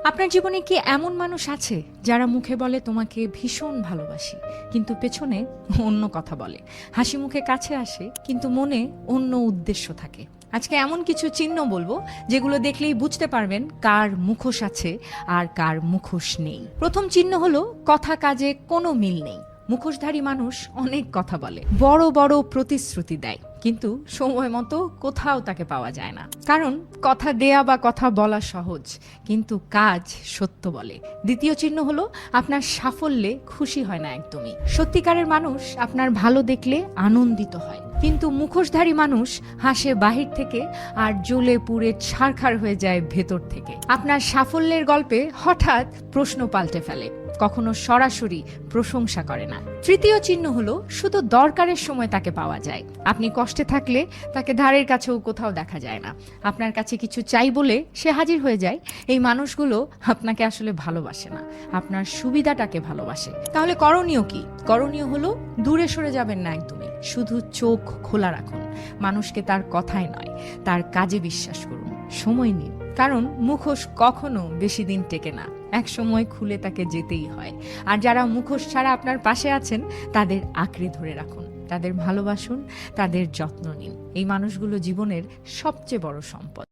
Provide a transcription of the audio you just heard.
আপনার জীবনে কি এমন মানুষ আছে যারা মুখে বলে তোমাকে ভীষণ ভালোবাসি, কিন্তু পেছনে অন্য কথা বলে? হাসি মুখে কাছে আসে, কিন্তু মনে অন্য উদ্দেশ্য থাকে। আজকে এমন কিছু চিহ্ন বলবো যেগুলো দেখলেই বুঝতে পারবেন কার মুখোশ আছে আর কার মুখোশ নেই। প্রথম চিহ্ন হলো কথা কাজে কোনো মিল নেই। মুখোশধারী মানুষ অনেক কথা বলে, বড় বড় প্রতিশ্রুতি দেয়, কিন্তু সময় মতো কোথাও তাকে পাওয়া যায় না। কারণ কথা দেয়া বা কথা বলা সহজ, কিন্তু কাজ সত্য বলে। দ্বিতীয় চিহ্ন হলো আপনার সাফল্যে খুশি হয় না একদমই। সত্যিকারের মানুষ আপনার ভালো দেখলে আনন্দিত হয়, কিন্তু মুখোশধারী মানুষ হাসে বাহির থেকে আর জ্বলে পুড়ে ছারখার হয়ে যায় ভেতর থেকে। আপনার সাফল্যের গল্পে হঠাৎ প্রশ্ন পাল্টে ফেলে, কখনো সরাসরি প্রশংসা করে না। তৃতীয় চিহ্ন হলো শুধু দরকারের সময় তাকে পাওয়া যায়। আপনি কষ্টে থাকলে তাকে ধারের কাছেও কোথাও দেখা যায় না। আপনার কাছে কিছু চাই বলে সে হাজির হয়ে যায়। এই মানুষগুলো আপনাকে আসলে ভালোবাসে না, আপনার সুবিধাটাকে ভালোবাসে। তাহলে করণীয় কি? করণীয় হলো দূরে সরে যাবেন না একদমই, শুধু চোখ খোলা রাখুন। মানুষকে তার কথায় নয়, তার কাজে বিশ্বাস করুন। সময় নিন, কারণ মুখোশ কখনো বেশি দিন টেকে না। এক সময় খুলে তাকে যেতেই হয়। আর যারা মুখোশ ছাড়া আপনার পাশে আছেন তাদের আঁকড়ে ধরে রাখুন, তাদের ভালোবাসুন, তাদের যত্ন নিন। এই মানুষগুলো জীবনের সবচেয়ে বড় সম্পদ।